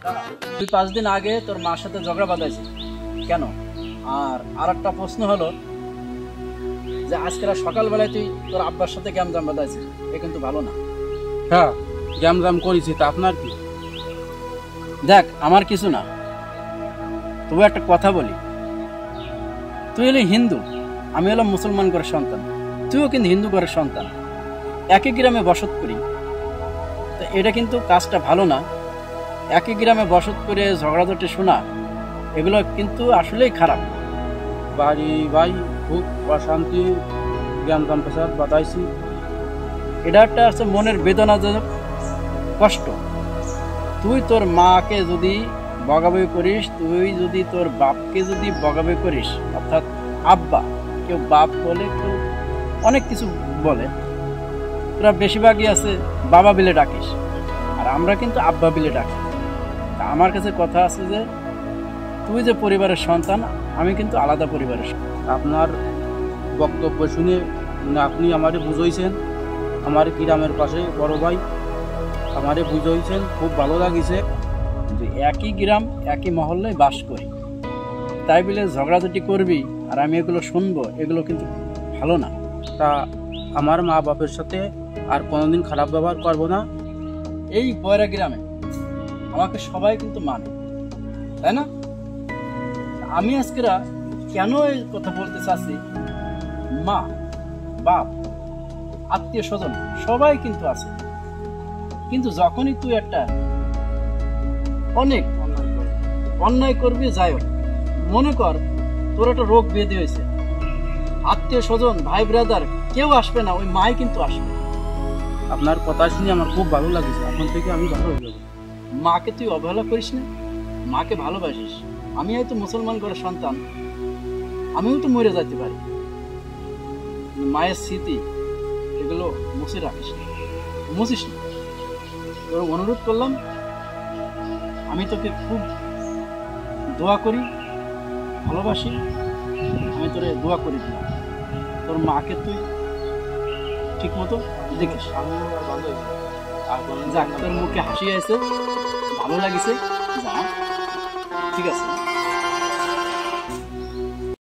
তুই 5 দিন আগে তোর মার সাথে ঝগড়া বাঁধাইছি কেন? আর একটা প্রশ্ন হলো যে আজকে সকালবেলায় তুই তোর আব্বার সাথে গ্যামজাম বাঁধাইছিস, এ কিন্তু ভালো না। হ্যাঁ, গ্যামজাম করেছি, তা আপনার কি? দেখ, আমার কিছু না, তবু একটা কথা বলি। তুই হলি হিন্দু, আমি হলাম মুসলমান ঘরের সন্তান, তুইও কিন্তু হিন্দু ঘরের সন্তান, একই গ্রামে বসত করি। তো এটা কিন্তু কাজটা ভালো না। একই গ্রামে বসত করে ঝগড়াঝাটি শোনা, এগুলো কিন্তু আসলেই খারাপ। বাড়ি ভাই খুব অশান্তি, গ্যামজাম পেশাদ বাতাইছি। এটা একটা হচ্ছে মনের বেদনাজনক কষ্ট। তুই তোর মাকে যদি বকাবকি করিস, তুই যদি তোর বাপকে যদি বকাবকি করিস, অর্থাৎ আব্বা, কেউ বাপ বলে, কেউ অনেক কিছু বলে, তোরা বেশিরভাগই আছে বাবা বিলে ডাকিস, আর আমরা কিন্তু আব্বা বিলে ডাকি। তা আমার কাছে কথা আছে যে তুই যে পরিবারের সন্তান, আমি কিন্তু আলাদা পরিবারের সন্তান। আপনার বক্তব্য শুনে আপনি আমারে বুঝাইছেন, আমার গ্রামের পাশে বড় ভাই আমারে বুঝাইছেন, খুব ভালো লাগিছে। যে একই গ্রাম একই মহল্লায় বাস করি, তাই বলে ঝগড়াঝাটি করবি আর আমি এগুলো শুনবো, এগুলো কিন্তু ভালো না। তা আমার মা বাপের সাথে আর কোনোদিন খারাপ ব্যবহার করবো না। এই বয়রা গ্রামে আমাকে সবাই কিন্তু মানে, তাই না? আমি আজকেরা কেন এই কথা বলতে চাচ্ছি, মা বাপ আত্মীয় স্বজন সবাই কিন্তু আছে, কিন্তু যখনই তুই একটা অনেক অন্যায় করবি, যাই হোক, মনে কর তোর একটা রোগ বেঁধে হয়েছে, আত্মীয় স্বজন ভাই ব্রাদার কেউ আসবে না, ওই মাই কিন্তু আসবে। আপনার কথা শুনে আমার খুব ভালো লাগছে, এখন থেকে আমি ভালো হয়ে যাবো। মাকে তুই অবহেলা করিস না, মাকে ভালোবাসিস। আমি হয়তো মুসলমান ঘরের সন্তান, আমিও তো মরে যেতে পারি, মায়ের স্মৃতি এগুলো মুছে রাখিস না, মুছিস না। তোর অনুরোধ করলাম, আমি তোকে খুব দোয়া করি, ভালোবাসি, আমি তোরে দোয়া করে দিলাম। তোর মাকে তুই ঠিক মতো দেখিস। যাক, তোর মুখে হাসি আছে, ভালো লাগিছে, যা, ঠিক আছে।